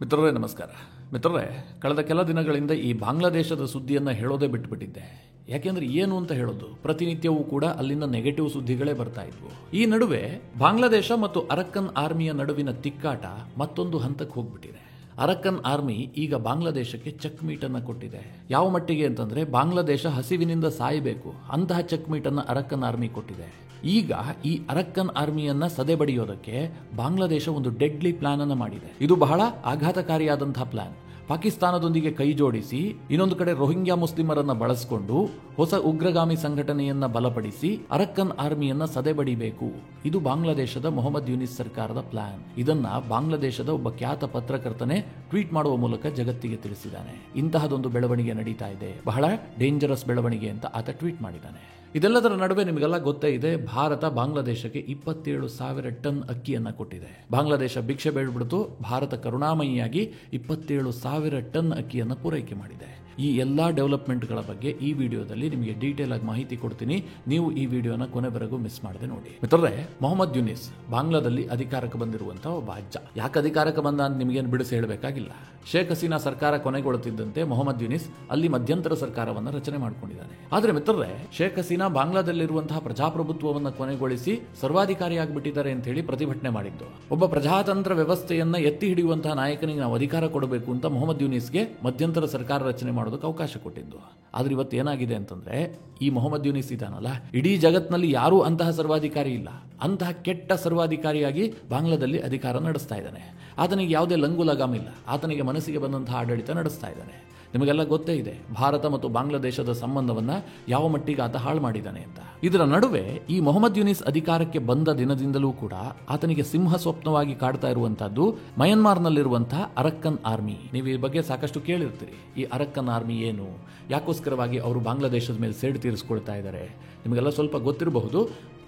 ಮಿತ್ರರೇ ನಮಸ್ಕಾರ. ಮಿತ್ರರೇ, ಕಳೆದ ಕೆಲ ದಿನಗಳಿಂದ ಈ ಬಾಂಗ್ಲಾದೇಶದ ಸುದ್ದಿಯನ್ನು ಹೇಳೋದೇ ಬಿಟ್ಟುಬಿಟ್ಟಿದ್ದೆ. ಯಾಕೆಂದ್ರೆ ಏನು ಅಂತ ಹೇಳೋದು, ಪ್ರತಿನಿತ್ಯವೂ ಕೂಡ ಅಲ್ಲಿಂದ ನೆಗೆಟಿವ್ ಸುದ್ದಿಗಳೇ ಬರ್ತಾ ಇದ್ವು. ಈ ನಡುವೆ ಬಾಂಗ್ಲಾದೇಶ ಮತ್ತು ಅರಕ್ಕನ್ ಆರ್ಮಿಯ ನಡುವಿನ ತಿಕ್ಕಾಟ ಮತ್ತೊಂದು ಹಂತಕ್ಕೆ ಹೋಗ್ಬಿಟ್ಟಿದೆ. ಅರಕ್ಕನ್ ಆರ್ಮಿ ಈಗ ಬಾಂಗ್ಲಾದೇಶಕ್ಕೆ ಚೆಕ್ ಮೀಟ್ ಅನ್ನು ಕೊಟ್ಟಿದೆ. ಯಾವ ಮಟ್ಟಿಗೆ ಅಂತಂದ್ರೆ, ಬಾಂಗ್ಲಾದೇಶ ಹಸಿವಿನಿಂದ ಸಾಯಬೇಕು ಅಂತಹ ಚೆಕ್ ಮೀಟ್ ಅನ್ನು ಅರಕ್ಕನ್ ಆರ್ಮಿ ಕೊಟ್ಟಿದೆ. ಈಗ ಈ ಅರಕ್ಕನ್ ಆರ್ಮಿಯನ್ನ ಸದೆಬಡಿಯೋದಕ್ಕೆ ಬಾಂಗ್ಲಾದೇಶ ಒಂದು ಡೆಡ್ಲಿ ಪ್ಲಾನ್ ಅನ್ನು ಮಾಡಿದೆ. ಇದು ಬಹಳ ಆಘಾತಕಾರಿಯಾದಂತಹ ಪ್ಲಾನ್. ಪಾಕಿಸ್ತಾನದೊಂದಿಗೆ ಕೈ ಜೋಡಿಸಿ ಇನ್ನೊಂದು ಕಡೆ ರೋಹಿಂಗ್ಯಾ ಮುಸ್ಲಿಮರನ್ನ ಬಳಸಿಕೊಂಡು ಹೊಸ ಉಗ್ರಗಾಮಿ ಸಂಘಟನೆಯನ್ನ ಬಲಪಡಿಸಿ ಅರಕ್ಕನ್ ಆರ್ಮಿಯನ್ನ ಸದೆಬಡಿಬೇಕು. ಇದು ಬಾಂಗ್ಲಾದೇಶದ ಮೊಹಮ್ಮದ್ ಯೂನಿಸ್ ಸರ್ಕಾರದ ಪ್ಲಾನ್. ಇದನ್ನ ಬಾಂಗ್ಲಾದೇಶದ ಒಬ್ಬ ಖ್ಯಾತ ಪತ್ರಕರ್ತನೆ ಟ್ವೀಟ್ ಮಾಡುವ ಮೂಲಕ ಜಗತ್ತಿಗೆ ತಿಳಿಸಿದ್ದಾನೆ. ಇಂತಹದೊಂದು ಬೆಳವಣಿಗೆ ನಡೀತಾ ಇದೆ, ಬಹಳ ಡೇಂಜರಸ್ ಬೆಳವಣಿಗೆ ಅಂತ ಆತ ಟ್ವೀಟ್ ಮಾಡಿದ್ದಾನೆ. ಇದೆಲ್ಲದರ ನಡುವೆ ನಿಮಗೆಲ್ಲ ಗೊತ್ತೇ ಇದೆ, ಭಾರತ ಬಾಂಗ್ಲಾದೇಶಕ್ಕೆ 27,000 ಟನ್ ಅಕ್ಕಿಯನ್ನ ಕೊಟ್ಟಿದೆ. ಬಾಂಗ್ಲಾದೇಶ ಭಿಕ್ಷೆ ಬೇಡ್ಬಿಡ್ತು, ಭಾರತ ಕರುಣಾಮಯಿಯಾಗಿ 27,000 ಟನ್ ಅಕ್ಕಿಯನ್ನು ಪೂರೈಕೆ ಮಾಡಿದೆ. ಈ ಎಲ್ಲಾ ಡೆವಲಪ್ಮೆಂಟ್ಗಳ ಬಗ್ಗೆ ಈ ವಿಡಿಯೋದಲ್ಲಿ ನಿಮಗೆ ಡೀಟೇಲ್ ಆಗಿ ಮಾಹಿತಿ ಕೊಡ್ತೀನಿ. ನೀವು ಈ ವಿಡಿಯೋನ ಕೊನೆವರೆಗೂ ಮಿಸ್ ಮಾಡದೆ ನೋಡಿ. ಮಿತ್ರರೇ, ಮೊಹಮ್ಮದ್ ಯೂನಿಸ್ ಬಾಂಗ್ಲಾದಲ್ಲಿ ಅಧಿಕಾರಕ್ಕೆ ಬಂದಿರುವಂತಹ ಒಬ್ಬ ಅಜ್ಜ. ಯಾಕೆ ಅಧಿಕಾರಕ್ಕೆ ಬಂದ ಅಂತ ನಿಮಗೇನು ಬಿಡಿಸಿ ಹೇಳಬೇಕಾಗಿಲ್ಲ. ಶೇಖ್ ಹಸೀನಾ ಸರ್ಕಾರ ಕೊನೆಗೊಳ್ಳುತ್ತಿದ್ದಂತೆ ಮೊಹಮ್ಮದ್ ಯೂನಿಸ್ ಅಲ್ಲಿ ಮಧ್ಯಂತರ ಸರ್ಕಾರವನ್ನು ರಚನೆ ಮಾಡಿಕೊಂಡಿದ್ದಾನೆ. ಆದ್ರೆ ಮಿತ್ರರೇ, ಶೇಖ್ ಹಸೀನಾ ಬಾಂಗ್ಲಾದಲ್ಲಿರುವಂತಹ ಪ್ರಜಾಪ್ರಭುತ್ವವನ್ನು ಕೊನೆಗೊಳಿಸಿ ಸರ್ವಾಧಿಕಾರಿಯಾಗಿಬಿಟ್ಟಿದ್ದಾರೆ ಅಂತ ಹೇಳಿ ಪ್ರತಿಭಟನೆ ಮಾಡಿದ್ದು. ಒಬ್ಬ ಪ್ರಜಾತಂತ್ರ ವ್ಯವಸ್ಥೆಯನ್ನ ಎತ್ತಿ ಹಿಡಿಯುವಂತಹ ನಾಯಕನಿಗೆ ನಾವು ಅಧಿಕಾರ ಕೊಡಬೇಕು ಅಂತ ಮೊಹಮ್ಮದ್ ಯೂನಿಸ್ಗೆ ಮಧ್ಯಂತರ ಸರ್ಕಾರ ರಚನೆ ಮಾಡೋದಕ್ಕೆ ಅವಕಾಶ ಕೊಟ್ಟಿದ್ದು. ಆದ್ರೆ ಇವತ್ತು ಏನಾಗಿದೆ ಅಂತಂದ್ರೆ, ಈ ಮೊಹಮ್ಮದ್ ಯೂನಿಸ್ ಇದಾನಲ್ಲ, ಇಡೀ ಜಗತ್ನಲ್ಲಿ ಯಾರೂ ಅಂತಹ ಸರ್ವಾಧಿಕಾರಿ ಇಲ್ಲ. ಅಂತಹ ಕೆಟ್ಟ ಸರ್ವಾಧಿಕಾರಿಯಾಗಿ ಬಾಂಗ್ಲಾದಲ್ಲಿ ಅಧಿಕಾರ ನಡೆಸ್ತಾ ಇದ್ದಾನೆ. ಆತನಿಗೆ ಯಾವುದೇ ಲಂಗು ಲಗಾಮ್ ಇಲ್ಲ. ಆತನಿಗೆ ಮನಸ್ಸಿಗೆ ಬಂದಂತಹ ಆಡಳಿತ ನಡೆಸ್ತಾ ಇದ್ದಾನೆ. ನಿಮಗೆಲ್ಲ ಗೊತ್ತೇ ಇದೆ ಭಾರತ ಮತ್ತು ಬಾಂಗ್ಲಾದೇಶದ ಸಂಬಂಧವನ್ನ ಯಾವ ಮಟ್ಟಿಗೆ ಆತ ಹಾಳು ಮಾಡಿದ್ದಾನೆ ಅಂತ. ಇದರ ನಡುವೆ ಈ ಮೊಹಮ್ಮದ್ ಯೂನಿಸ್ ಅಧಿಕಾರಕ್ಕೆ ಬಂದ ದಿನದಿಂದಲೂ ಕೂಡ ಆತನಿಗೆ ಸಿಂಹ ಸ್ವಪ್ನವಾಗಿ ಕಾಡ್ತಾ ಇರುವಂತಹದ್ದು ಮಯನ್ಮಾರ್ನಲ್ಲಿರುವಂತಹ ಅರಕ್ಕನ್ ಆರ್ಮಿ. ನೀವು ಈ ಬಗ್ಗೆ ಸಾಕಷ್ಟು ಕೇಳಿರ್ತೀರಿ. ಈ ಅರಕ್ಕನ್ ಆರ್ಮಿ ಏನು, ಯಾಕೋಸ್ಕರವಾಗಿ ಅವರು ಬಾಂಗ್ಲಾದೇಶದ ಮೇಲೆ ಸೇಡು ತೀರಿಸ್ಕೊಳ್ತಾ ಇದ್ದಾರೆ, ನಿಮಗೆಲ್ಲ ಸ್ವಲ್ಪ ಗೊತ್ತಿರಬಹುದು.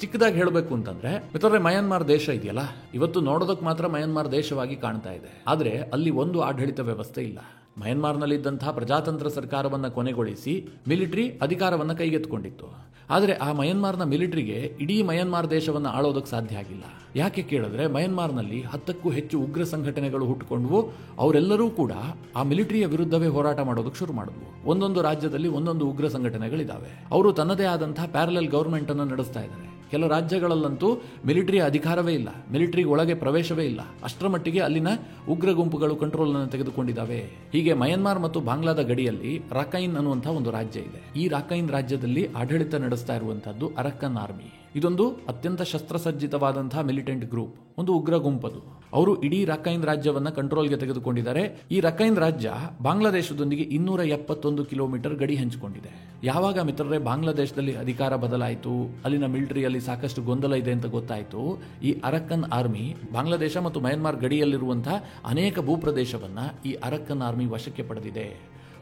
ಚಿಕ್ಕದಾಗಿ ಹೇಳಬೇಕು ಅಂತಂದ್ರೆ, ಮಿತ್ರರೇ, ಮಯನ್ಮಾರ್ ದೇಶ ಇದೆಯಲ್ಲ, ಇವತ್ತು ನೋಡೋದಕ್ಕೆ ಮಾತ್ರ ಮಯನ್ಮಾರ್ ದೇಶವಾಗಿ ಕಾಣ್ತಾ ಇದೆ. ಆದ್ರೆ ಅಲ್ಲಿ ಒಂದು ಆಡಳಿತ ವ್ಯವಸ್ಥೆ ಇಲ್ಲ. ಮಯನ್ಮಾರ್ನಲ್ಲಿದ್ದಂತಹ ಪ್ರಜಾತಂತ್ರ ಸರ್ಕಾರವನ್ನು ಕೊನೆಗೊಳಿಸಿ ಮಿಲಿಟರಿ ಅಧಿಕಾರವನ್ನು ಕೈಗೆತ್ತಿಕೊಂಡಿತ್ತು. ಆದರೆ ಆ ಮಯನ್ಮಾರ್ನ ಮಿಲಿಟರಿಗೆ ಇಡೀ ಮಯನ್ಮಾರ್ ದೇಶವನ್ನು ಆಳೋದಕ್ಕೆ ಸಾಧ್ಯ ಆಗಿಲ್ಲ. ಯಾಕೆ ಕೇಳಿದ್ರೆ, ಮಯನ್ಮಾರ್ನಲ್ಲಿ 10ಕ್ಕೂ ಹೆಚ್ಚು ಉಗ್ರ ಸಂಘಟನೆಗಳು ಹುಟ್ಟುಕೊಂಡ್ವು. ಅವರೆಲ್ಲರೂ ಕೂಡ ಆ ಮಿಲಿಟರಿಯ ವಿರುದ್ಧವೇ ಹೋರಾಟ ಮಾಡೋದಕ್ಕೆ ಶುರು ಮಾಡಿದ್ವು. ಒಂದೊಂದು ರಾಜ್ಯದಲ್ಲಿ ಒಂದೊಂದು ಉಗ್ರ ಸಂಘಟನೆಗಳಿದ್ದಾವೆ. ಅವರು ತನ್ನದೇ ಆದಂತಹ ಪ್ಯಾರಲಲ್ ಗವರ್ಮೆಂಟ್ ಅನ್ನು ನಡೆಸ್ತಾ ಇದ್ದಾರೆ. ಕೆಲ ರಾಜ್ಯಗಳಲ್ಲಂತೂ ಮಿಲಿಟರಿ ಅಧಿಕಾರವೇ ಇಲ್ಲ, ಮಿಲಿಟರಿ ಒಳಗೆ ಪ್ರವೇಶವೇ ಇಲ್ಲ. ಅಷ್ಟರ ಮಟ್ಟಿಗೆ ಅಲ್ಲಿನ ಉಗ್ರ ಗುಂಪುಗಳು ಕಂಟ್ರೋಲ್ ಅನ್ನು ತೆಗೆದುಕೊಂಡಿದ್ದಾವೆ. ಹೀಗೆ ಮಯನ್ಮಾರ್ ಮತ್ತು ಬಾಂಗ್ಲಾದ ಗಡಿಯಲ್ಲಿ ರಾಖೈನ್ ಅನ್ನುವಂತಹ ಒಂದು ರಾಜ್ಯ ಇದೆ. ಈ ರಾಖೈನ್ ರಾಜ್ಯದಲ್ಲಿ ಆಡಳಿತ ನಡೆಸ್ತಾ ಇರುವಂತಹದ್ದು ಅರಕ್ಕನ್ ಆರ್ಮಿ. ಇದೊಂದು ಅತ್ಯಂತ ಶಸ್ತ್ರಸಜ್ಜಿತವಾದಂತಹ ಮಿಲಿಟೆಂಟ್ ಗ್ರೂಪ್, ಒಂದು ಉಗ್ರ ಗುಂಪದು. ಅವರು ಇಡೀ ರಾಖೈನ್ ರಾಜ್ಯವನ್ನ ಕಂಟ್ರೋಲ್ಗೆ ತೆಗೆದುಕೊಂಡಿದ್ದಾರೆ. ಈ ರಾಖೈನ್ ರಾಜ್ಯ ಬಾಂಗ್ಲಾದೇಶದೊಂದಿಗೆ 271 ಕಿಲೋಮೀಟರ್ ಗಡಿ ಹಂಚಿಕೊಂಡಿದೆ. ಯಾವಾಗ ಮಿತ್ರರೇ ಬಾಂಗ್ಲಾದೇಶದಲ್ಲಿ ಅಧಿಕಾರ ಬದಲಾಯಿತು, ಅಲ್ಲಿನ ಮಿಲಿಟರಿಯಲ್ಲಿ ಸಾಕಷ್ಟು ಗೊಂದಲ ಇದೆ ಅಂತ ಗೊತ್ತಾಯಿತು, ಈ ಅರಕ್ಕನ್ ಆರ್ಮಿ ಬಾಂಗ್ಲಾದೇಶ ಮತ್ತು ಮಯನ್ಮಾರ್ ಗಡಿಯಲ್ಲಿರುವಂತಹ ಅನೇಕ ಭೂಪ್ರದೇಶವನ್ನ ಈ ಅರಕ್ಕನ್ ಆರ್ಮಿ ವಶಕ್ಕೆ ಪಡೆದಿದೆ.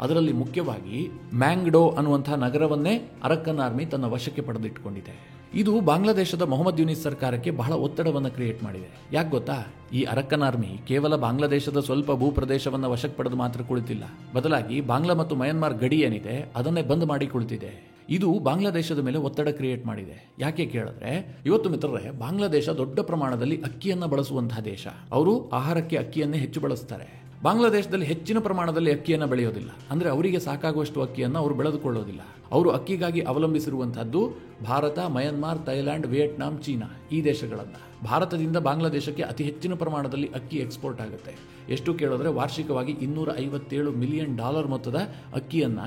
ಅದರಲ್ಲಿ ಮುಖ್ಯವಾಗಿ ಮ್ಯಾಂಗ್ಡೋ ಅನ್ನುವಂತಹ ನಗರವನ್ನೇ ಅರಕ್ಕನ್ ಆರ್ಮಿ ತನ್ನ ವಶಕ್ಕೆ ಪಡೆದಿಟ್ಟುಕೊಂಡಿದೆ. ಇದು ಬಾಂಗ್ಲಾದೇಶದ ಮೊಹಮ್ಮದ್ ಯೂನಿಸ್ ಸರ್ಕಾರಕ್ಕೆ ಬಹಳ ಒತ್ತಡವನ್ನು ಕ್ರಿಯೇಟ್ ಮಾಡಿದೆ. ಯಾಕೆ ಗೊತ್ತಾ, ಈ ಅರಕ್ಕನ್ ಆರ್ಮಿ ಕೇವಲ ಬಾಂಗ್ಲಾದೇಶದ ಸ್ವಲ್ಪ ಭೂಪ್ರದೇಶವನ್ನು ವಶಕ್ಕೆ ಪಡೆದು ಮಾತ್ರ ಕುಳಿತಿಲ್ಲ, ಬದಲಾಗಿ ಬಾಂಗ್ಲಾ ಮತ್ತು ಮಯನ್ಮಾರ್ ಗಡಿ ಏನಿದೆ ಅದನ್ನೇ ಬಂದ್ ಮಾಡಿ ಕುಳಿತಿದೆ. ಇದು ಬಾಂಗ್ಲಾದೇಶದ ಮೇಲೆ ಒತ್ತಡ ಕ್ರಿಯೇಟ್ ಮಾಡಿದೆ. ಯಾಕೆ ಕೇಳಿದ್ರೆ, ಇವತ್ತು ಮಿತ್ರರೇ, ಬಾಂಗ್ಲಾದೇಶ ದೊಡ್ಡ ಪ್ರಮಾಣದಲ್ಲಿ ಅಕ್ಕಿಯನ್ನು ಬಳಸುವಂತಹ ದೇಶ. ಅವರು ಆಹಾರಕ್ಕೆ ಅಕ್ಕಿಯನ್ನೇ ಹೆಚ್ಚು ಬಳಸ್ತಾರೆ. ಬಾಂಗ್ಲಾದೇಶದಲ್ಲಿ ಹೆಚ್ಚಿನ ಪ್ರಮಾಣದಲ್ಲಿ ಅಕ್ಕಿಯನ್ನು ಬೆಳೆಯೋದಿಲ್ಲ. ಅಂದ್ರೆ ಅವರಿಗೆ ಸಾಕಾಗುವಷ್ಟು ಅಕ್ಕಿಯನ್ನು ಅವರು ಬೆಳೆದುಕೊಳ್ಳೋದಿಲ್ಲ. ಅವರು ಅಕ್ಕಿಗಾಗಿ ಅವಲಂಬಿಸಿರುವಂತಹದ್ದು Bharat, Myanmar, Thailand, Vietnam, China, ಈ ದೇಶಗಳನ್ನ. ಭಾರತದಿಂದ ಬಾಂಗ್ಲಾದೇಶಕ್ಕೆ ಅತಿ ಹೆಚ್ಚಿನ ಪ್ರಮಾಣದಲ್ಲಿ ಅಕ್ಕಿ ಎಕ್ಸ್ಪೋರ್ಟ್ ಆಗುತ್ತೆ. ಎಷ್ಟು ಕೇಳಿದ್ರೆ, ವಾರ್ಷಿಕವಾಗಿ $257 ಮಿಲಿಯನ್ ಮೊತ್ತದ ಅಕ್ಕಿಯನ್ನ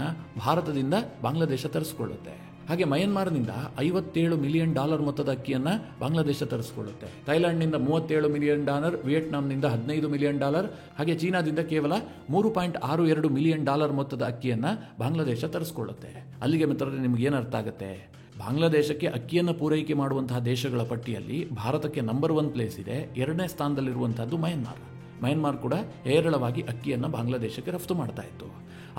ಭಾರತದಿಂದ ಬಾಂಗ್ಲಾದೇಶ ತರಿಸಿಕೊಳ್ಳುತ್ತೆ. ಹಾಗೆ ಮಯನ್ಮಾರ್ನಿಂದ $57 ಮಿಲಿಯನ್ ಮೊತ್ತದ ಅಕ್ಕಿಯನ್ನ ಬಾಂಗ್ಲಾದೇಶ ತರಿಸಿಕೊಳ್ಳುತ್ತೆ. ಥೈಲ್ಯಾಂಡ್ನಿಂದ $37 ಮಿಲಿಯನ್, ವಿಯೆಟ್ನಾಂನಿಂದ $15 ಮಿಲಿಯನ್, ಹಾಗೆ ಚೀನಾದಿಂದ ಕೇವಲ $3.62 ಮಿಲಿಯನ್ ಮೊತ್ತದ ಅಕ್ಕಿಯನ್ನ ಬಾಂಗ್ಲಾದೇಶ ತರಿಸಿಕೊಳ್ಳುತ್ತೆ. ಅಲ್ಲಿಗೆ ಮಿತ್ರರೇ, ನಿಮ್ಗೆ ಏನು ಅರ್ಥ ಆಗುತ್ತೆ, ಬಾಂಗ್ಲಾದೇಶಕ್ಕೆ ಅಕ್ಕಿಯನ್ನು ಪೂರೈಕೆ ಮಾಡುವಂತಹ ದೇಶಗಳ ಪಟ್ಟಿಯಲ್ಲಿ ಭಾರತಕ್ಕೆ ನಂಬರ್ 1 ಪ್ಲೇಸ್ ಇದೆ. 2ನೇ ಸ್ಥಾನದಲ್ಲಿರುವಂತಹದ್ದು ಮಯನ್ಮಾರ್. ಮಯನ್ಮಾರ್ ಕೂಡ ಹೇರಳವಾಗಿ ಅಕ್ಕಿಯನ್ನು ಬಾಂಗ್ಲಾದೇಶಕ್ಕೆ ರಫ್ತು ಮಾಡ್ತಾ ಇತ್ತು.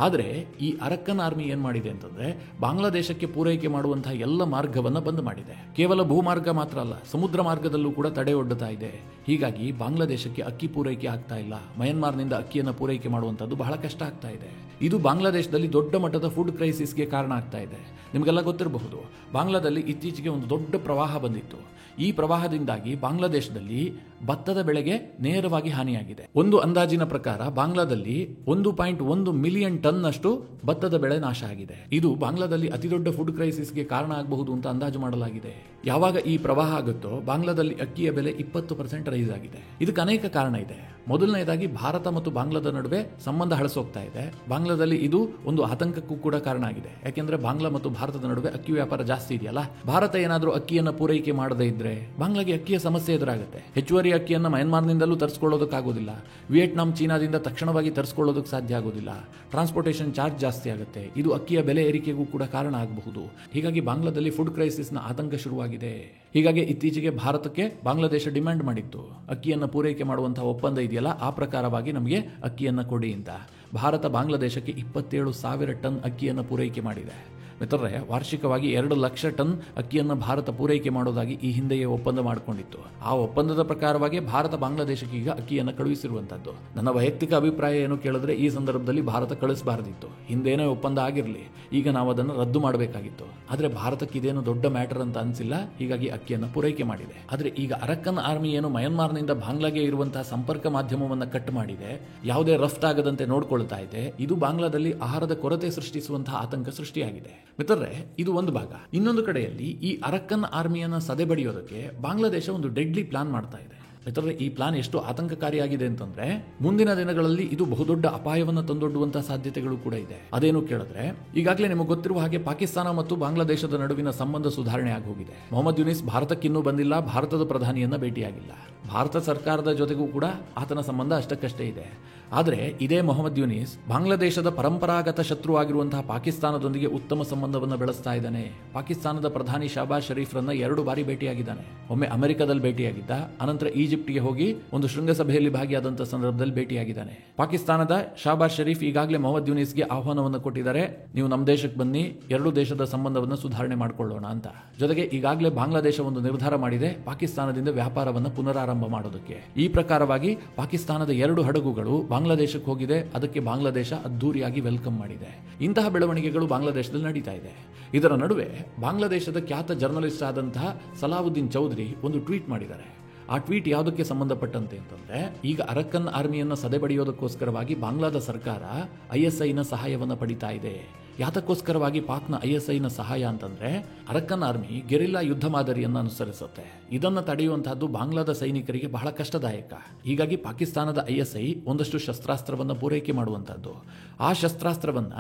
ಆದರೆ ಈ ಅರಕ್ಕನ್ ಆರ್ಮಿ ಏನ್ ಮಾಡಿದೆ ಅಂತಂದ್ರೆ ಬಾಂಗ್ಲಾದೇಶಕ್ಕೆ ಪೂರೈಕೆ ಮಾಡುವಂತಹ ಎಲ್ಲ ಮಾರ್ಗವನ್ನ ಬಂದ್ ಮಾಡಿದೆ. ಕೇವಲ ಭೂಮಾರ್ಗ ಮಾತ್ರ ಅಲ್ಲ, ಸಮುದ್ರ ಮಾರ್ಗದಲ್ಲೂ ಕೂಡ ತಡೆ ಒಡ್ಡುತ್ತಾ ಇದೆ. ಹೀಗಾಗಿ ಬಾಂಗ್ಲಾದೇಶಕ್ಕೆ ಅಕ್ಕಿ ಪೂರೈಕೆ ಆಗ್ತಾ ಇಲ್ಲ. ಮಯನ್ಮಾರ್ನಿಂದ ಅಕ್ಕಿಯನ್ನು ಪೂರೈಕೆ ಮಾಡುವಂತದ್ದು ಬಹಳ ಕಷ್ಟ ಆಗ್ತಾ ಇದೆ. ಇದು ಬಾಂಗ್ಲಾದೇಶದಲ್ಲಿ ದೊಡ್ಡ ಮಟ್ಟದ ಫುಡ್ ಕ್ರೈಸಿಸ್ಗೆ ಕಾರಣ ಆಗ್ತಾ ಇದೆ. ನಿಮಗೆಲ್ಲ ಗೊತ್ತಿರಬಹುದು, ಬಾಂಗ್ಲಾದಲ್ಲಿ ಇತ್ತೀಚೆಗೆ ಒಂದು ದೊಡ್ಡ ಪ್ರವಾಹ ಬಂದಿತ್ತು. ಈ ಪ್ರವಾಹದಿಂದಾಗಿ ಬಾಂಗ್ಲಾದೇಶದಲ್ಲಿ ಭತ್ತದ ಬೆಳೆಗೆ ನೇರವಾಗಿ ಹಾನಿಯಾಗಿದೆ. ಒಂದು ಅಂದಾಜಿನ ಪ್ರಕಾರ ಬಾಂಗ್ಲಾದಲ್ಲಿ 1.1 ಮಿಲಿಯನ್ ಟನ್ ಅಷ್ಟು ಭತ್ತದ ಬೆಳೆ ನಾಶ ಆಗಿದೆ. ಇದು ಬಾಂಗ್ಲಾದಲ್ಲಿ ಅತಿದೊಡ್ಡ ಫುಡ್ ಕ್ರೈಸಿಸ್ಗೆ ಕಾರಣ ಆಗಬಹುದು ಅಂತ ಅಂದಾಜು ಮಾಡಲಾಗಿದೆ. ಯಾವಾಗ ಈ ಪ್ರವಾಹ ಆಗುತ್ತೋ ಬಾಂಗ್ಲಾದಲ್ಲಿ ಅಕ್ಕಿಯ ಬೆಲೆ 20% ರೈಸ್ ಆಗಿದೆ. ಇದಕ್ಕೆ ಅನೇಕ ಕಾರಣ ಇದೆ. ಮೊದಲನೆಯದಾಗಿ ಭಾರತ ಮತ್ತು ಬಾಂಗ್ಲಾದ ನಡುವೆ ಸಂಬಂಧ ಹಳಸೋಗ್ತಾ ಇದೆ. ಬಾಂಗ್ಲಾದಲ್ಲಿ ಇದು ಒಂದು ಆತಂಕಕ್ಕೂ ಕೂಡ ಕಾರಣ ಆಗಿದೆ. ಯಾಕೆಂದ್ರೆ ಬಾಂಗ್ಲಾ ಮತ್ತು ಭಾರತದ ನಡುವೆ ಅಕ್ಕಿ ವ್ಯಾಪಾರ ಜಾಸ್ತಿ ಇದೆಯಲ್ಲ. ಭಾರತ ಏನಾದರೂ ಅಕ್ಕಿಯನ್ನು ಪೂರೈಕೆ ಮಾಡದೇ ಇದ್ರೆ ಬಾಂಗ್ಲಾಗೆ ಅಕ್ಕಿಯ ಸಮಸ್ಯೆ ಎದುರಾಗುತ್ತೆ. ಹೆಚ್ಚುವರಿ ಅಕ್ಕಿಯನ್ನು ಮಯನ್ಮಾರ್ನಿಂದಲೂ ತರಿಸ್ಕೊಳ್ಳೋದಕ್ಕಾಗೋದಿಲ್ಲ. ವಿಯೆಟ್ನಾಂ, ಚೀನಾದಿಂದ ತಕ್ಷಣವಾಗಿ ತರಿಸ್ಕೊಳ್ಳೋದಕ್ಕೆ ಸಾಧ್ಯ ಆಗೋದಿಲ್ಲ. ಟ್ರಾನ್ಸ್ಪೋರ್ಟೇಷನ್ ಚಾರ್ಜ್ ಜಾಸ್ತಿ ಆಗುತ್ತೆ. ಇದು ಅಕ್ಕಿಯ ಬೆಲೆ ಏರಿಕೆಗೂ ಕೂಡ ಕಾರಣ ಆಗಬಹುದು. ಹೀಗಾಗಿ ಬಾಂಗ್ಲಾದಲ್ಲಿ ಫುಡ್ ಕ್ರೈಸಿಸ್ನ ಆತಂಕ ಶುರುವಾಗಿದೆ. ಹೀಗಾಗಿ ಇತ್ತೀಚೆಗೆ ಭಾರತಕ್ಕೆ ಬಾಂಗ್ಲಾದೇಶ ಡಿಮ್ಯಾಂಡ್ ಮಾಡಿತ್ತು, ಅಕ್ಕಿಯನ್ನು ಪೂರೈಕೆ ಮಾಡುವಂತಹ ಒಪ್ಪಂದ ಇದೆಯಲ್ಲ ಆ ಪ್ರಕಾರವಾಗಿ ನಮಗೆ ಅಕ್ಕಿಯನ್ನು ಕೊಡಿ ಅಂತ. ಭಾರತ ಬಾಂಗ್ಲಾದೇಶಕ್ಕೆ 27,000 ಟನ್ ಅಕ್ಕಿಯನ್ನು ಪೂರೈಕೆ ಮಾಡಿದೆ. ಮಿತ್ರರೇ, ವಾರ್ಷಿಕವಾಗಿ 2 ಲಕ್ಷ ಟನ್ ಅಕ್ಕಿಯನ್ನು ಭಾರತ ಪೂರೈಕೆ ಮಾಡೋದಾಗಿ ಈ ಹಿಂದೆಯೇ ಒಪ್ಪಂದ ಮಾಡಿಕೊಂಡಿತ್ತು. ಆ ಒಪ್ಪಂದದ ಪ್ರಕಾರವಾಗಿ ಭಾರತ ಬಾಂಗ್ಲಾದೇಶಕ್ಕೆ ಈಗ ಅಕ್ಕಿಯನ್ನು ಕಳುಹಿಸಿರುವಂತದ್ದು. ನನ್ನ ವೈಯಕ್ತಿಕ ಅಭಿಪ್ರಾಯ ಏನು ಕೇಳಿದ್ರೆ, ಈ ಸಂದರ್ಭದಲ್ಲಿ ಭಾರತ ಕಳಿಸಬಾರದಿತ್ತು. ಹಿಂದೇನೋ ಒಪ್ಪಂದ ಆಗಿರಲಿ, ಈಗ ನಾವು ಅದನ್ನು ರದ್ದು ಮಾಡಬೇಕಾಗಿತ್ತು. ಆದರೆ ಭಾರತಕ್ಕೆ ಇದೇನು ದೊಡ್ಡ ಮ್ಯಾಟರ್ ಅಂತ ಅನಿಸಿಲ್ಲ. ಹೀಗಾಗಿ ಅಕ್ಕಿಯನ್ನು ಪೂರೈಕೆ ಮಾಡಿದೆ. ಆದರೆ ಈಗ ಅರಕ್ಕನ್ ಆರ್ಮಿ ಏನು ಮಯನ್ಮಾರ್ನಿಂದ ಬಾಂಗ್ಲಾಗೆ ಇರುವಂತಹ ಸಂಪರ್ಕ ಮಾಧ್ಯಮವನ್ನು ಕಟ್ ಮಾಡಿದೆ, ಯಾವುದೇ ರಫ್ತಾಗದಂತೆ ನೋಡ್ಕೊಳ್ತಾ ಇದೆ. ಇದು ಬಾಂಗ್ಲಾದಲ್ಲಿ ಆಹಾರದ ಕೊರತೆ ಸೃಷ್ಟಿಸುವಂತಹ ಆತಂಕ ಸೃಷ್ಟಿಯಾಗಿದೆ. ಮಿತ್ರರೇ, ಇದು ಒಂದು ಭಾಗ. ಇನ್ನೊಂದು ಕಡೆಯಲ್ಲಿ ಈ ಅರಕ್ಕನ್ ಆರ್ಮಿಯನ್ನು ಸದೆಬಡಿಯೋದಕ್ಕೆ ಬಾಂಗ್ಲಾದೇಶ ಒಂದು ಡೆಡ್ಲಿ ಪ್ಲಾನ್ ಮಾಡ್ತಾ ಇದೆ. ಮಿತ್ರರೇ, ಈ ಪ್ಲಾನ್ ಎಷ್ಟು ಆತಂಕಕಾರಿಯಾಗಿದೆ ಅಂತಂದ್ರೆ ಮುಂದಿನ ದಿನಗಳಲ್ಲಿ ಇದು ಬಹುದೊಡ್ಡ ಅಪಾಯವನ್ನು ತಂದೊಡ್ಡುವಂತಹ ಸಾಧ್ಯತೆಗಳು ಕೂಡ ಇದೆ. ಅದೇನು ಕೇಳಿದ್ರೆ, ಈಗಾಗಲೇ ನಿಮಗೆ ಗೊತ್ತಿರುವ ಹಾಗೆ ಪಾಕಿಸ್ತಾನ ಮತ್ತು ಬಾಂಗ್ಲಾದೇಶದ ನಡುವಿನ ಸಂಬಂಧ ಸುಧಾರಣೆ ಆಗಿ ಹೋಗಿದೆ. ಮೊಹಮ್ಮದ್ ಯುನಿಸ್ ಭಾರತಕ್ಕಿನ್ನೂ ಬಂದಿಲ್ಲ, ಭಾರತದ ಪ್ರಧಾನಿಯನ್ನ ಭೇಟಿಯಾಗಿಲ್ಲ. ಭಾರತ ಸರ್ಕಾರದ ಜೊತೆಗೂ ಕೂಡ ಆತನ ಸಂಬಂಧ ಅಷ್ಟಕ್ಕಷ್ಟೇ ಇದೆ. ಆದರೆ ಇದೇ ಮೊಹಮ್ಮದ್ ಯುನಿಸ್ ಬಾಂಗ್ಲಾದೇಶದ ಪರಂಪರಾಗತ ಶತ್ರು ಆಗಿರುವಂತಹ ಪಾಕಿಸ್ತಾನದೊಂದಿಗೆ ಉತ್ತಮ ಸಂಬಂಧವನ್ನು ಬೆಳೆಸ್ತಾ ಇದ್ದಾನೆ. ಪಾಕಿಸ್ತಾನದ ಪ್ರಧಾನಿ ಶಹಬಾಜ್ ಶರೀಫ್ರನ್ನ 2 ಬಾರಿ ಭೇಟಿಯಾಗಿದ್ದಾನೆ. ಒಮ್ಮೆ ಅಮೆರಿಕದಲ್ಲಿ ಭೇಟಿಯಾಗಿದ್ದ, ಅನಂತರ ಈಜಿಪ್ಟ್ಗೆ ಹೋಗಿ ಒಂದು ಶೃಂಗಸಭೆಯಲ್ಲಿ ಭಾಗಿಯಾದಂತಹ ಸಂದರ್ಭದಲ್ಲಿ ಭೇಟಿಯಾಗಿದ್ದಾನೆ. ಪಾಕಿಸ್ತಾನದ ಶಹಬಾಜ್ ಶರೀಫ್ ಈಗಾಗಲೇ ಮೊಹಮ್ಮದ್ ಯುನಿಸ್ಗೆ ಆಹ್ವಾನವನ್ನು ಕೊಟ್ಟಿದ್ದಾರೆ, ನೀವು ನಮ್ಮ ದೇಶಕ್ಕೆ ಬನ್ನಿ, 2 ದೇಶದ ಸಂಬಂಧವನ್ನು ಸುಧಾರಣೆ ಮಾಡಿಕೊಳ್ಳೋಣ ಅಂತ. ಜೊತೆಗೆ ಈಗಾಗಲೇ ಬಾಂಗ್ಲಾದೇಶ ಒಂದು ನಿರ್ಧಾರ ಮಾಡಿದೆ, ಪಾಕಿಸ್ತಾನದಿಂದ ವ್ಯಾಪಾರವನ್ನು ಪುನರಾರಂಭ ಮಾಡೋದಕ್ಕೆ. ಈ ಪ್ರಕಾರವಾಗಿ ಪಾಕಿಸ್ತಾನದ 2 ಹಡಗುಗಳು ಬಾಂಗ್ಲಾದೇಶಕ್ಕೆ ಹೋಗಿದೆ. ಅದಕ್ಕೆ ಬಾಂಗ್ಲಾದೇಶ ಅದ್ದೂರಿಯಾಗಿ ವೆಲ್ಕಮ್ ಮಾಡಿದೆ. ಇಂತಹ ಬೆಳವಣಿಗೆಗಳು ಬಾಂಗ್ಲಾದೇಶದಲ್ಲಿ ನಡೀತಾ ಇದೆ. ಇದರ ನಡುವೆ ಬಾಂಗ್ಲಾದೇಶದ ಖ್ಯಾತ ಜರ್ನಲಿಸ್ಟ್ ಆದಂತಹ ಸಲಾವುದ್ದೀನ್ ಚೌಧರಿ ಒಂದು ಟ್ವೀಟ್ ಮಾಡಿದ್ದಾರೆ. ಆ ಟ್ವೀಟ್ ಯಾವುದಕ್ಕೆ ಸಂಬಂಧಪಟ್ಟಂತೆ ಅಂತಂದ್ರೆ, ಈಗ ಅರಕ್ಕನ್ ಆರ್ಮಿಯನ್ನು ಸದೆಬಡಿಯೋದಕ್ಕೋಸ್ಕರವಾಗಿ ಬಾಂಗ್ಲಾದ ಸರ್ಕಾರ ISIನ ಸಹಾಯವನ್ನು ಪಡಿತಾ ಇದೆ. ಯಾತಕ್ಕೋಸ್ಕರವಾಗಿ ಪಾಕ್ನ ISIನ ಸಹಾಯ ಅಂತಂದ್ರೆ, ಅರಕ್ಕನ್ ಆರ್ಮಿ ಗೆರಿಲ್ಲಾ ಯುದ್ಧ ಮಾದರಿಯನ್ನು ಅನುಸರಿಸುತ್ತೆ. ಇದನ್ನು ತಡೆಯುವಂತಹದ್ದು ಬಾಂಗ್ಲಾದ ಸೈನಿಕರಿಗೆ ಬಹಳ ಕಷ್ಟದಾಯಕ. ಹೀಗಾಗಿ ಪಾಕಿಸ್ತಾನದ ISI ಒಂದಷ್ಟು ಶಸ್ತ್ರಾಸ್ತ್ರವನ್ನು ಪೂರೈಕೆ ಮಾಡುವಂತಹದ್ದು. ಆ ಶಸ್ತ್ರಾಸ್ತ್ರವನ್ನ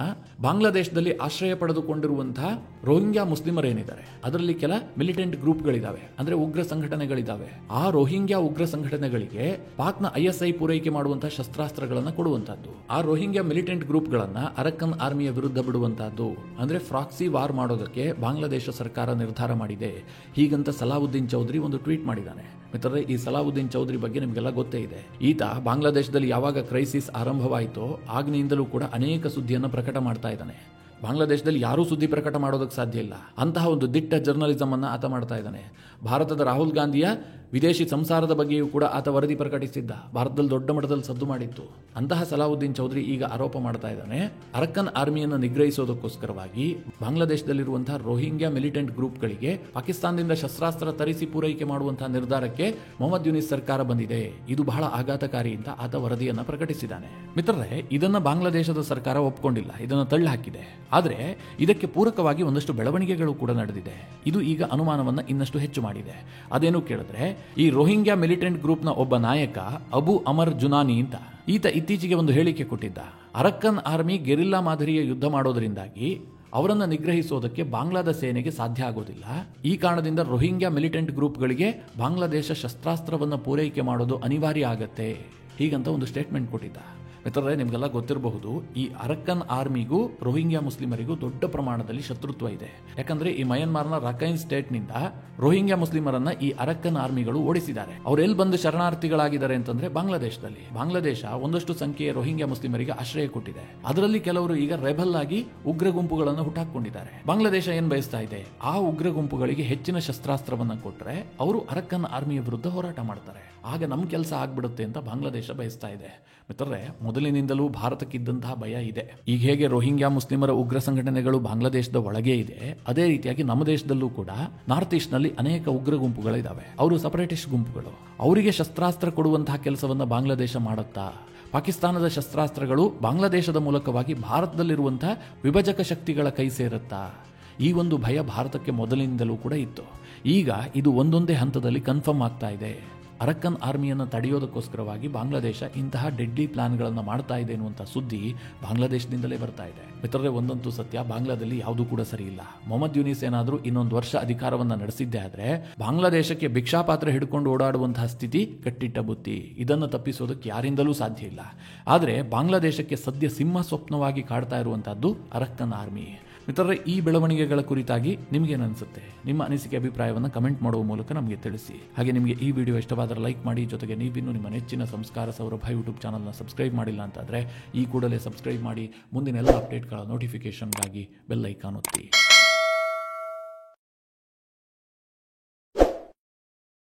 ಬಾಂಗ್ಲಾದೇಶದಲ್ಲಿ ಆಶ್ರಯ ಪಡೆದುಕೊಂಡಿರುವಂತಹ ರೋಹಿಂಗ್ಯಾ ಮುಸ್ಲಿಮರೇನಿದ್ದಾರೆ, ಅದರಲ್ಲಿ ಕೆಲ ಮಿಲಿಟೆಂಟ್ ಗ್ರೂಪ್ಗಳಿದ್ದಾವೆ, ಅಂದ್ರೆ ಉಗ್ರ ಸಂಘಟನೆಗಳಿದ್ದಾವೆ. ಆ ರೋಹಿಂಗ್ಯಾ ಉಗ್ರ ಸಂಘಟನೆಗಳಿಗೆ ಪಾಕ್ನ ISI ಪೂರೈಕೆ ಮಾಡುವಂತಹ ಶಸ್ತ್ರಾಸ್ತ್ರಗಳನ್ನು ಕೊಡುವಂತಹದ್ದು. ಆ ರೋಹಿಂಗ್ಯಾ ಮಿಲಿಟೆಂಟ್ ಗ್ರೂಪ್ಗಳನ್ನ ಅರಕ್ಕನ್ ಆರ್ಮಿಯ ವಿರುದ್ಧ ಬಿಡುವಂತಹದ್ದು, ಅಂದ್ರೆ ಫ್ರಾಕ್ಸಿ ವಾರ್ ಮಾಡೋದಕ್ಕೆ ಬಾಂಗ್ಲಾದೇಶ ಸರ್ಕಾರ ನಿರ್ಧಾರ ಮಾಡಿದೆ. ಹೀಗಂತ ಸಲಾವುದ್ದೀನ್ ಚೌಧರಿ ಒಂದು ಟ್ವೀಟ್ ಮಾಡಿದ್ದಾನೆ. ಮಿತ್ರರೇ, ಈ ಸಲಾವುದ್ದೀನ್ ಚೌಧರಿ ಬಗ್ಗೆ ನಿಮಗೆಲ್ಲ ಗೊತ್ತೇ ಇದೆ. ಈತ ಬಾಂಗ್ಲಾದೇಶದಲ್ಲಿ ಯಾವಾಗ ಕ್ರೈಸಿಸ್ ಆರಂಭವಾಯಿತೋ ಆಗ್ನಿಂದಲೂ ಕೂಡ ಅನೇಕ ಸುದ್ದಿಯನ್ನು ಪ್ರಕಟ ಮಾಡ್ತಾ ಇದ್ದಾನೆ. ಬಾಂಗ್ಲಾದೇಶದಲ್ಲಿ ಯಾರೂ ಸುದ್ದಿ ಪ್ರಕಟ ಮಾಡೋದಕ್ಕೆ ಸಾಧ್ಯ ಇಲ್ಲ, ಅಂತಹ ಒಂದು ದಿಟ್ಟ ಜರ್ನಲಿಸಮ್ ಅನ್ನು ಆತ ಮಾಡ್ತಾ ಇದ್ದಾನೆ. ಭಾರತದ ರಾಹುಲ್ ಗಾಂಧಿಯ ವಿದೇಶಿ ಸಂಸಾರದ ಬಗ್ಗೆಯೂ ಕೂಡ ಆತ ವರದಿ ಪ್ರಕಟಿಸಿದ್ದ. ಭಾರತದಲ್ಲಿ ದೊಡ್ಡ ಮಟ್ಟದಲ್ಲಿ ಸದ್ದು ಮಾಡಿತ್ತು. ಅಂತಹ ಸಲಾವುದ್ದೀನ್ ಚೌಧರಿ ಈಗ ಆರೋಪ ಮಾಡ್ತಾ ಇದ್ದಾನೆ, ಅರಕ್ಕನ್ ಆರ್ಮಿಯನ್ನು ನಿಗ್ರಹಿಸೋದಕ್ಕೋಸ್ಕರವಾಗಿ ಬಾಂಗ್ಲಾದೇಶದಲ್ಲಿರುವಂತಹ ರೋಹಿಂಗ್ಯಾ ಮಿಲಿಟೆಂಟ್ ಗ್ರೂಪ್ಗಳಿಗೆ ಪಾಕಿಸ್ತಾನದಿಂದ ಶಸ್ತ್ರಾಸ್ತ್ರ ತರಿಸಿ ಪೂರೈಕೆ ಮಾಡುವಂತಹ ನಿರ್ಧಾರಕ್ಕೆ ಮೊಹಮ್ಮದ್ ಯುನಿಸ್ ಸರ್ಕಾರ ಬಂದಿದೆ. ಇದು ಬಹಳ ಆಘಾತಕಾರಿ ಅಂತ ಆತ ವರದಿಯನ್ನ ಪ್ರಕಟಿಸಿದ್ದಾನೆ. ಮಿತ್ರರೇ, ಇದನ್ನ ಬಾಂಗ್ಲಾದೇಶದ ಸರ್ಕಾರ ಒಪ್ಪಿಕೊಂಡಿಲ್ಲ, ಇದನ್ನು ತಳ್ಳಿ ಹಾಕಿದೆ. ಆದರೆ ಇದಕ್ಕೆ ಪೂರಕವಾಗಿ ಒಂದಷ್ಟು ಬೆಳವಣಿಗೆಗಳು ಕೂಡ ನಡೆದಿದೆ. ಇದು ಈಗ ಅನುಮಾನವನ್ನ ಇನ್ನಷ್ಟು ಹೆಚ್ಚು ಮಾಡಿದೆ. ಅದೇನು ಕೇಳಿದ್ರೆ, ಈ ರೋಹಿಂಗ್ಯಾ ಮಿಲಿಟೆಂಟ್ ಗ್ರೂಪ್ನ ಒಬ್ಬ ನಾಯಕ ಅಬು ಅಮರ್ ಜುನಾನಿ ಅಂತ, ಈತ ಇತ್ತೀಚೆಗೆ ಒಂದು ಹೇಳಿಕೆ ಕೊಟ್ಟಿದ್ದ. ಅರಕ್ಕನ್ ಆರ್ಮಿ ಗೆರಿಲ್ಲಾ ಮಾದರಿಯ ಯುದ್ಧ ಮಾಡೋದರಿಂದಾಗಿ ಅವರನ್ನು ನಿಗ್ರಹಿಸೋದಕ್ಕೆ ಬಾಂಗ್ಲಾದ ಸೇನೆಗೆ ಸಾಧ್ಯ ಆಗೋದಿಲ್ಲ. ಈ ಕಾರಣದಿಂದ ರೋಹಿಂಗ್ಯಾ ಮಿಲಿಟೆಂಟ್ ಗ್ರೂಪ್ಗಳಿಗೆ ಬಾಂಗ್ಲಾದೇಶ ಶಸ್ತ್ರಾಸ್ತ್ರವನ್ನು ಪೂರೈಕೆ ಮಾಡೋದು ಅನಿವಾರ್ಯ ಆಗತ್ತೆ, ಹೀಗಂತ ಒಂದು ಸ್ಟೇಟ್ಮೆಂಟ್ ಕೊಟ್ಟಿದ್ದ. ಮಿತ್ರರೇ, ನಿಮಗೆಲ್ಲ ಗೊತ್ತಿರಬಹುದು, ಈ ಅರಕ್ಕನ್ ಆರ್ಮಿಗೂ ರೋಹಿಂಗ್ಯಾ ಮುಸ್ಲಿಮರಿಗೂ ದೊಡ್ಡ ಪ್ರಮಾಣದಲ್ಲಿ ಶತ್ರುತ್ವ ಇದೆ. ಯಾಕಂದ್ರೆ ಈ ಮಯನ್ಮಾರ್ನ ರಕೈನ್ ಸ್ಟೇಟ್ ನಿಂದ ರೋಹಿಂಗ್ಯಾ ಮುಸ್ಲಿಮರನ್ನ ಈ ಅರಕ್ಕನ್ ಆರ್ಮಿಗಳು ಓಡಿಸಿದ್ದಾರೆ. ಅವ್ರು ಎಲ್ಲಿ ಬಂದು ಶರಣಾರ್ಥಿಗಳಾಗಿದ್ದಾರೆ ಅಂತಂದ್ರೆ ಬಾಂಗ್ಲಾದೇಶದಲ್ಲಿ. ಬಾಂಗ್ಲಾದೇಶ ಒಂದಷ್ಟು ಸಂಖ್ಯೆಯ ರೋಹಿಂಗ್ಯಾ ಮುಸ್ಲಿಮರಿಗೆ ಆಶ್ರಯ ಕೊಟ್ಟಿದೆ. ಅದರಲ್ಲಿ ಕೆಲವರು ಈಗ ರೆಬಲ್ ಆಗಿ ಉಗ್ರ ಗುಂಪುಗಳನ್ನು ಹುಟ್ಟಾಕೊಂಡಿದ್ದಾರೆ. ಬಾಂಗ್ಲಾದೇಶ ಏನ್ ಬಯಸ್ತಾ ಇದೆ, ಆ ಉಗ್ರ ಗುಂಪುಗಳಿಗೆ ಹೆಚ್ಚಿನ ಶಸ್ತ್ರಾಸ್ತ್ರವನ್ನ ಕೊಟ್ಟರೆ ಅವರು ಅರಕ್ಕನ್ ಆರ್ಮಿಯ ವಿರುದ್ಧ ಹೋರಾಟ ಮಾಡ್ತಾರೆ, ಆಗ ನಮ್ಮ ಕೆಲಸ ಆಗ್ಬಿಡುತ್ತೆ ಅಂತ ಬಾಂಗ್ಲಾದೇಶ ಬಯಸ್ತಾ ಇದೆ. ಮಿತ್ರರೇ, ಮೊದಲಿನಿಂದಲೂ ಭಾರತಕ್ಕಿದ್ದಂತಹ ಭಯ ಇದೆ. ಈಗ ಹೇಗೆ ರೋಹಿಂಗ್ಯಾ ಮುಸ್ಲಿಮರ ಉಗ್ರ ಸಂಘಟನೆಗಳು ಬಾಂಗ್ಲಾದೇಶದ ಒಳಗೆ ಇದೆ, ಅದೇ ರೀತಿಯಾಗಿ ನಮ್ಮ ದೇಶದಲ್ಲೂ ಕೂಡ ನಾರ್ತ್ ಈಸ್ಟ್ ನಲ್ಲಿ ಅನೇಕ ಉಗ್ರ ಗುಂಪುಗಳಿದ್ದಾವೆ. ಅವರು ಸಪರೇಟಿಸ್ಟ್ ಗುಂಪುಗಳು. ಅವರಿಗೆ ಶಸ್ತ್ರಾಸ್ತ್ರ ಕೊಡುವಂತಹ ಕೆಲಸವನ್ನ ಬಾಂಗ್ಲಾದೇಶ ಮಾಡುತ್ತಾ? ಪಾಕಿಸ್ತಾನದ ಶಸ್ತ್ರಾಸ್ತ್ರಗಳು ಬಾಂಗ್ಲಾದೇಶದ ಮೂಲಕವಾಗಿ ಭಾರತದಲ್ಲಿರುವಂತಹ ವಿಭಜಕ ಶಕ್ತಿಗಳ ಕೈ ಸೇರುತ್ತಾ? ಈ ಒಂದು ಭಯ ಭಾರತಕ್ಕೆ ಮೊದಲಿನಿಂದಲೂ ಕೂಡ ಇತ್ತು. ಈಗ ಇದು ಒಂದೊಂದೇ ಹಂತದಲ್ಲಿ ಕನ್ಫರ್ಮ್ ಆಗ್ತಾ ಇದೆ. ಅರಕ್ಕನ್ ಆರ್ಮಿಯನ್ನು ತಡೆಯೋದಕ್ಕೋಸ್ಕರವಾಗಿ ಬಾಂಗ್ಲಾದೇಶ ಇಂತಹ ಡೆಡ್ಲಿ ಪ್ಲಾನ್ಗಳನ್ನು ಮಾಡ್ತಾ ಇದೆ ಎನ್ನುವಂಥ ಸುದ್ದಿ ಬಾಂಗ್ಲಾದೇಶದಿಂದಲೇ ಬರ್ತಾ ಇದೆ. ಮಿತ್ರರೇ, ಒಂದಂತೂ ಸತ್ಯ, ಬಾಂಗ್ಲಾದಲ್ಲಿ ಯಾವುದೂ ಕೂಡ ಸರಿ ಇಲ್ಲ. ಮೊಹಮ್ಮದ್ ಯೂನಿಸ್ ಏನಾದರೂ ಇನ್ನೊಂದು ವರ್ಷ ಅಧಿಕಾರವನ್ನು ನಡೆಸಿದ್ದೇ ಆದರೆ ಬಾಂಗ್ಲಾದೇಶಕ್ಕೆ ಭಿಕ್ಷಾಪಾತ್ರ ಹಿಡ್ಕೊಂಡು ಓಡಾಡುವಂತಹ ಸ್ಥಿತಿ ಕಟ್ಟಿಟ್ಟ ಬುತ್ತಿ. ಇದನ್ನು ತಪ್ಪಿಸೋದಕ್ಕೆ ಯಾರಿಂದಲೂ ಸಾಧ್ಯ ಇಲ್ಲ. ಆದರೆ ಬಾಂಗ್ಲಾದೇಶಕ್ಕೆ ಸದ್ಯ ಸಿಂಹ ಸ್ವಪ್ನವಾಗಿ ಕಾಡ್ತಾ ಇರುವಂತಹದ್ದು ಅರಕ್ಕನ್ ಆರ್ಮಿ. ಮಿತ್ರರೇ, ಈ ಬೆಳವಣಿಗೆಗಳ ಕುರಿತಾಗಿ ನಿಮಗೇನು ಅನಿಸುತ್ತೆ? ನಿಮ್ಮ ಅನಿಸಿಕೆ ಅಭಿಪ್ರಾಯವನ್ನು ಕಮೆಂಟ್ ಮಾಡುವ ಮೂಲಕ ನಮಗೆ ತಿಳಿಸಿ. ಹಾಗೆ ನಿಮಗೆ ಈ ವಿಡಿಯೋ ಇಷ್ಟವಾದರೆ ಲೈಕ್ ಮಾಡಿ. ಜೊತೆಗೆ ನೀವಿನ್ನೂ ನಿಮ್ಮ ನೆಚ್ಚಿನ ಸಂಸ್ಕಾರ ಸೌರಭ ಯೂಟ್ಯೂಬ್ ಚಾನಲ್ನ ಸಬ್ಸ್ಕ್ರೈಬ್ ಮಾಡಿಲ್ಲ ಅಂತಾದರೆ ಈ ಕೂಡಲೇ ಸಬ್ಸ್ಕ್ರೈಬ್ ಮಾಡಿ. ಮುಂದಿನ ಎಲ್ಲ ಅಪ್ಡೇಟ್ಗಳ ನೋಟಿಫಿಕೇಷನ್ಗಾಗಿ ಬೆಲ್ ಐಕಾನ್ ಒತ್ತಿ.